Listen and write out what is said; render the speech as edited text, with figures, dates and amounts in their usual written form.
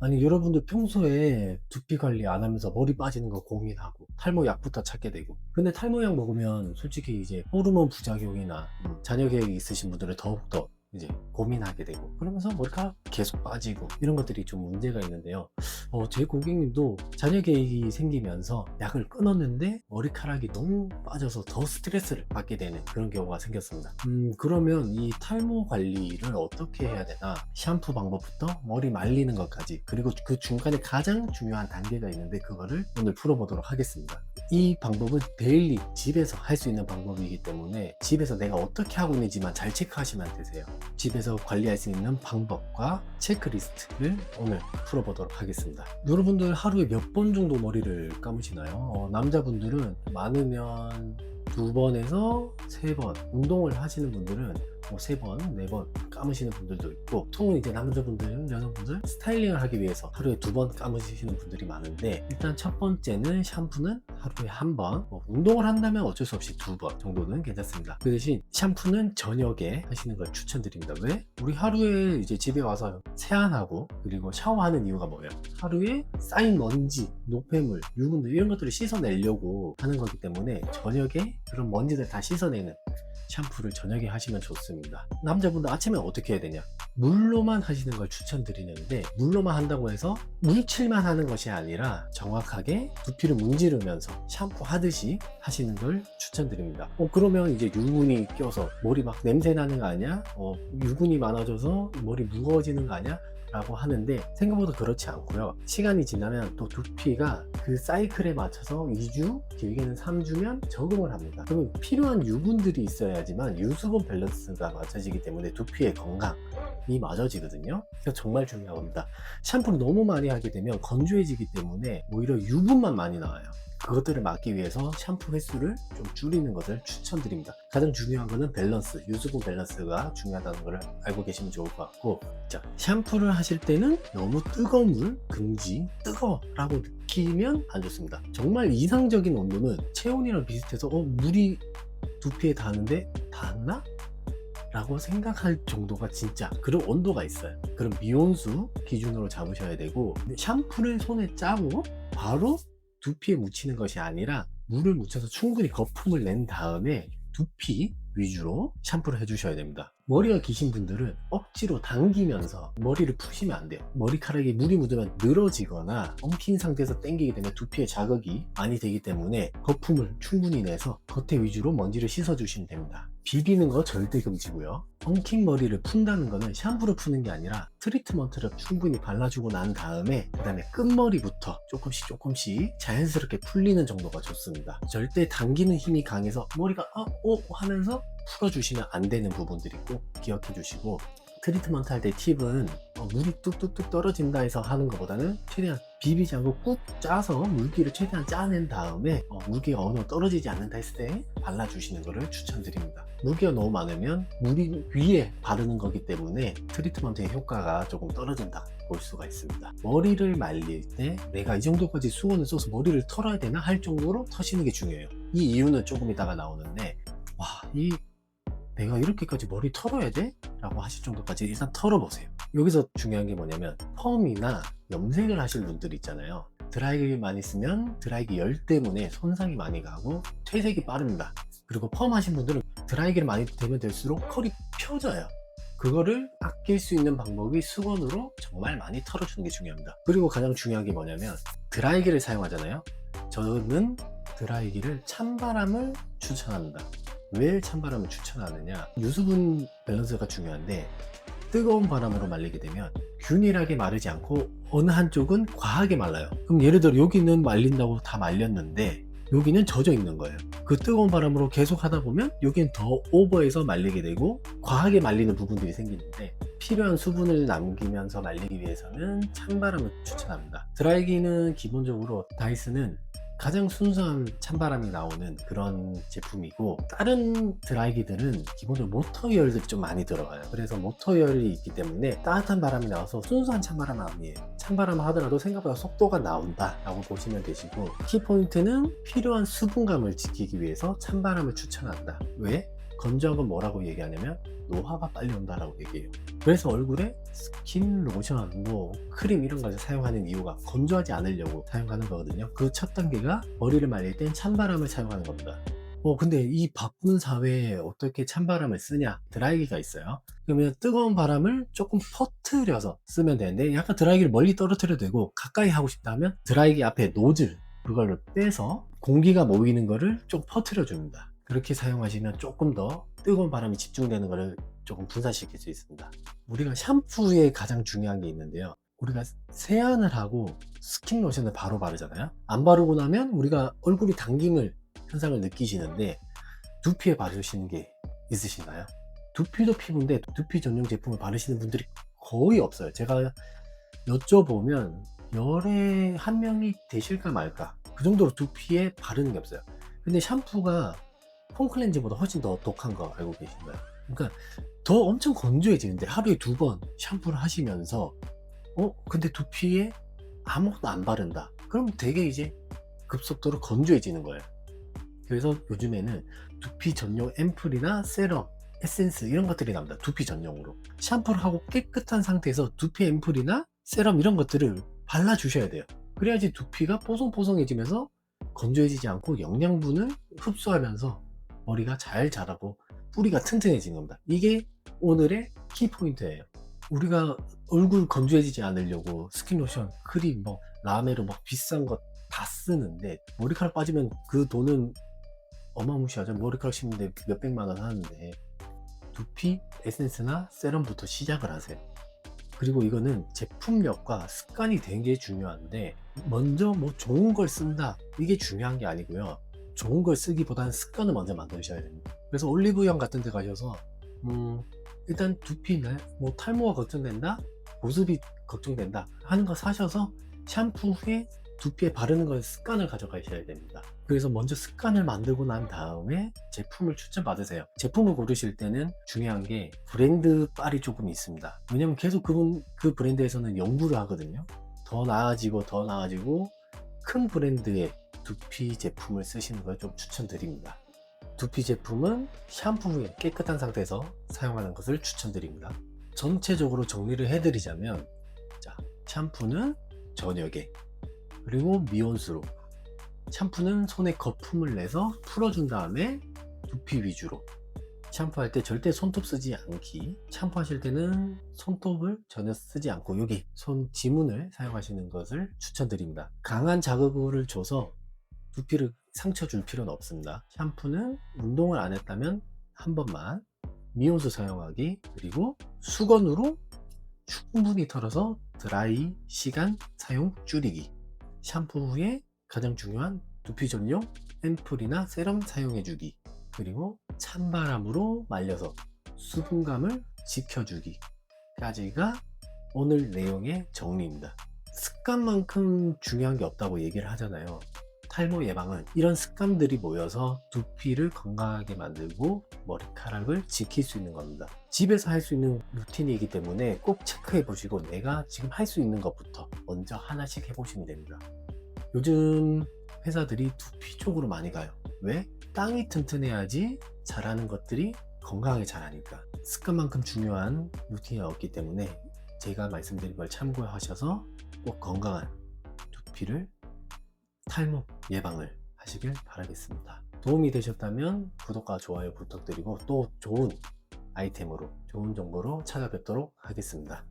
아니, 여러분들 평소에 두피 관리 안 하면서 머리 빠지는 거 고민하고 탈모 약부터 찾게 되고, 근데 탈모 약 먹으면 솔직히 이제 호르몬 부작용이나 자녀 계획이 있으신 분들은 더욱더 이제 고민하게 되고, 그러면서 머리카락 계속 빠지고 이런 것들이 좀 문제가 있는데요. 제 고객님도 자녀 계획이 생기면서 약을 끊었는데 머리카락이 너무 빠져서 더 스트레스를 받게 되는 그런 경우가 생겼습니다. 그러면 이 탈모 관리를 어떻게 해야 되나? 샴푸 방법부터 머리 말리는 것까지, 그리고 그 중간에 가장 중요한 단계가 있는데 그거를 오늘 풀어보도록 하겠습니다. 이 방법은 데일리 집에서 할 수 있는 방법이기 때문에 집에서 내가 어떻게 하고 있는지만 잘 체크하시면 되세요. 집에서 관리할 수 있는 방법과 체크리스트를 오늘 풀어보도록 하겠습니다. 여러분들 하루에 몇 번 정도 머리를 감으시나요? 남자분들은 많으면 2번에서 3번, 운동을 하시는 분들은 3번, 4번 감으시는 분들도 있고, 보통은 이제 남자분들, 여성분들 스타일링을 하기 위해서 하루에 2번 감으시는 분들이 많은데, 일단 첫 번째는 샴푸는 하루에 1번, 운동을 한다면 어쩔 수 없이 2번 정도는 괜찮습니다. 그 대신 샴푸는 저녁에 하시는 걸 추천드립니다. 왜? 우리 하루에 이제 집에 와서 세안하고 그리고 샤워하는 이유가 뭐예요? 하루에 쌓인 먼지, 노폐물, 유분들 이런 것들을 씻어내려고 하는 거기 때문에 저녁에 그런 먼지들 다 씻어내는 샴푸를 저녁에 하시면 좋습니다. 남자분들 아침에 어떻게 해야 되냐? 물로만 하시는 걸 추천드리는데, 물로만 한다고 해서 물칠만 하는 것이 아니라 정확하게 두피를 문지르면서 샴푸 하듯이 하시는 걸 추천드립니다. 그러면 이제 유분이 껴서 머리 막 냄새 나는 거 아니야? 유분이 많아져서 머리 무거워지는 거 아니야? 라고 하는데, 생각보다 그렇지 않고요. 시간이 지나면 또 두피가 그 사이클에 맞춰서 2주, 길게는 3주면 적응을 합니다. 그러면 필요한 유분들이 있어야지만 유수분 밸런스가 맞춰지기 때문에 두피의 건강이 맞아지거든요. 그래서 정말 중요한 겁니다. 샴푸를 너무 많이 하게 되면 건조해지기 때문에 오히려 유분만 많이 나와요. 그것들을 막기 위해서 샴푸 횟수를 좀 줄이는 것을 추천드립니다. 가장 중요한 거는 밸런스, 유수분 밸런스가 중요하다는 걸 알고 계시면 좋을 것 같고, 자, 샴푸를 하실 때는 너무 뜨거운 물 금지, 뜨거워 라고 느끼면 안 좋습니다. 정말 이상적인 온도는 체온이랑 비슷해서 물이 두피에 닿는데 닿았나? 라고 생각할 정도가 진짜 그런 온도가 있어요. 그럼 미온수 기준으로 잡으셔야 되고, 샴푸를 손에 짜고 바로 두피에 묻히는 것이 아니라 물을 묻혀서 충분히 거품을 낸 다음에 두피 위주로 샴푸를 해주셔야 됩니다. 머리가 기신 분들은 억지로 당기면서 머리를 푸시면 안 돼요. 머리카락에 물이 묻으면 늘어지거나 엉킨 상태에서 당기게 되면 두피에 자극이 많이 되기 때문에 거품을 충분히 내서 겉에 위주로 먼지를 씻어 주시면 됩니다. 비비는 거 절대 금지고요. 엉킨 머리를 푼다는 거는 샴푸를 푸는 게 아니라 트리트먼트를 충분히 발라주고 난 다음에 그 다음에 끝머리부터 조금씩 자연스럽게 풀리는 정도가 좋습니다. 절대 당기는 힘이 강해서 머리가 하면서 풀어주시면 안 되는 부분들이 꼭 기억해 주시고, 트리트먼트 할 때 팁은 물이 뚝뚝뚝 떨어진다 해서 하는 것보다는 최대한 비비지 않고 꾹 짜서 물기를 최대한 짜낸 다음에 물기가 어느 정도 떨어지지 않는다 했을 때 발라주시는 것을 추천드립니다. 물기가 너무 많으면 물이 위에 바르는 거기 때문에 트리트먼트의 효과가 조금 떨어진다 볼 수가 있습니다. 머리를 말릴 때 내가 이 정도까지 수건을 써서 머리를 털어야 되나 할 정도로 터시는 게 중요해요. 이 이유는 조금 이따가 나오는데, 내가 이렇게까지 머리 털어야 돼? 라고 하실 정도까지 일단 털어보세요. 여기서 중요한 게 뭐냐면, 펌이나 염색을 하실 분들 있잖아요. 드라이기를 많이 쓰면 드라이기 열 때문에 손상이 많이 가고 퇴색이 빠릅니다. 그리고 펌 하신 분들은 드라이기를 많이 대면 될수록 컬이 펴져요. 그거를 아낄 수 있는 방법이 수건으로 정말 많이 털어주는 게 중요합니다. 그리고 가장 중요한 게 뭐냐면, 드라이기를 사용하잖아요. 저는 드라이기를 찬바람을 추천합니다. 왜 찬바람을 추천하느냐? 유수분 밸런스가 중요한데, 뜨거운 바람으로 말리게 되면 균일하게 마르지 않고 어느 한쪽은 과하게 말라요. 그럼 예를 들어 여기는 말린다고 다 말렸는데 여기는 젖어 있는 거예요. 그 뜨거운 바람으로 계속 하다 보면 여기는 더 오버해서 말리게 되고 과하게 말리는 부분들이 생기는데, 필요한 수분을 남기면서 말리기 위해서는 찬바람을 추천합니다. 드라이기는 기본적으로 다이슨은 가장 순수한 찬바람이 나오는 그런 제품이고, 다른 드라이기들은 기본적으로 모터열들이 좀 많이 들어가요. 그래서 모터열이 있기 때문에 따뜻한 바람이 나와서 순수한 찬바람은 아니에요. 찬바람을 하더라도 생각보다 속도가 나온다 라고 보시면 되시고, 키포인트는 필요한 수분감을 지키기 위해서 찬바람을 추천한다. 왜? 건조한 건 뭐라고 얘기하냐면 노화가 빨리 온다라고 얘기해요. 그래서 얼굴에 스킨 로션, 뭐 크림 이런 것을 사용하는 이유가 건조하지 않으려고 사용하는 거거든요. 그 첫 단계가 머리를 말릴 땐 찬바람을 사용하는 겁니다. 근데 이 바쁜 사회에 어떻게 찬바람을 쓰냐? 드라이기가 있어요. 그러면 뜨거운 바람을 조금 퍼뜨려서 쓰면 되는데, 약간 드라이기를 멀리 떨어뜨려도 되고, 가까이 하고 싶다면 드라이기 앞에 노즐 그걸로 빼서 공기가 모이는 거를 좀 퍼뜨려 줍니다. 그렇게 사용하시면 조금 더 뜨거운 바람이 집중되는 거를 조금 분산시킬 수 있습니다. 우리가 샴푸에 가장 중요한 게 있는데요. 우리가 세안을 하고 스킨 로션을 바로 바르잖아요. 안 바르고 나면 우리가 얼굴이 당김을 현상을 느끼시는데, 두피에 바르시는 게 있으신가요? 두피도 피부인데 두피 전용 제품을 바르시는 분들이 거의 없어요. 제가 여쭤보면 열에 한 명이 되실까 말까, 그 정도로 두피에 바르는 게 없어요. 근데 샴푸가 폼클렌즈보다 훨씬 더 독한 거 알고 계신가요? 그러니까 더 엄청 건조해지는데, 하루에 2번 샴푸를 하시면서 근데 두피에 아무것도 안 바른다, 그럼 되게 이제 급속도로 건조해지는 거예요. 그래서 요즘에는 두피 전용 앰플이나 세럼, 에센스 이런 것들이 나옵니다. 두피 전용으로 샴푸를 하고 깨끗한 상태에서 두피 앰플이나 세럼 이런 것들을 발라 주셔야 돼요. 그래야지 두피가 뽀송뽀송해지면서 건조해지지 않고 영양분을 흡수하면서 머리가 잘 자라고 뿌리가 튼튼해지는 겁니다. 이게 오늘의 키포인트예요. 우리가 얼굴 건조해지지 않으려고 스킨로션, 크림, 뭐 라메로 막 비싼 거 다 쓰는데, 머리카락 빠지면 그 돈은 어마무시하죠. 머리카락 심는데 몇백만 원 하는데, 두피 에센스나 세럼부터 시작을 하세요. 그리고 이거는 제품력과 습관이 되게 중요한데, 먼저 뭐 좋은 걸 쓴다 이게 중요한 게 아니고요. 좋은 걸 쓰기보다는 습관을 먼저 만드셔야 됩니다. 그래서 올리브영 같은 데 가셔서 일단 두피나 뭐 탈모가 걱정된다, 보습이 걱정된다 하는 거 사셔서 샴푸 후에 두피에 바르는 걸 습관을 가져가셔야 됩니다. 그래서 먼저 습관을 만들고 난 다음에 제품을 추천받으세요. 제품을 고르실 때는 중요한 게 브랜드 빨이 조금 있습니다. 왜냐면 계속 그 브랜드에서는 연구를 하거든요. 더 나아지고 큰 브랜드의 두피 제품을 쓰시는 걸 좀 추천드립니다. 두피 제품은 샴푸 후에 깨끗한 상태에서 사용하는 것을 추천드립니다. 전체적으로 정리를 해드리자면, 자, 샴푸는 저녁에, 그리고 미온수로, 샴푸는 손에 거품을 내서 풀어준 다음에 두피 위주로, 샴푸할 때 절대 손톱 쓰지 않기, 샴푸하실 때는 손톱을 전혀 쓰지 않고 여기 손 지문을 사용하시는 것을 추천드립니다. 강한 자극을 줘서 두피를 상처 줄 필요는 없습니다. 샴푸는 운동을 안 했다면 한 번만, 미온수 사용하기, 그리고 수건으로 충분히 털어서 드라이 시간 사용 줄이기, 샴푸 후에 가장 중요한 두피 전용 앰플이나 세럼 사용해주기, 그리고 찬바람으로 말려서 수분감을 지켜주기까지가 오늘 내용의 정리입니다. 습관만큼 중요한 게 없다고 얘기를 하잖아요. 탈모 예방은 이런 습관들이 모여서 두피를 건강하게 만들고 머리카락을 지킬 수 있는 겁니다. 집에서 할 수 있는 루틴이기 때문에 꼭 체크해 보시고 내가 지금 할 수 있는 것부터 먼저 하나씩 해보시면 됩니다. 요즘 회사들이 두피 쪽으로 많이 가요. 왜? 땅이 튼튼해야지 자라는 것들이 건강하게 자라니까. 습관만큼 중요한 루틴이 없기 때문에 제가 말씀드린 걸 참고하셔서 꼭 건강한 두피를, 탈모 예방을 하시길 바라겠습니다. 도움이 되셨다면 구독과 좋아요 부탁드리고, 또 좋은 아이템으로, 좋은 정보로 찾아뵙도록 하겠습니다.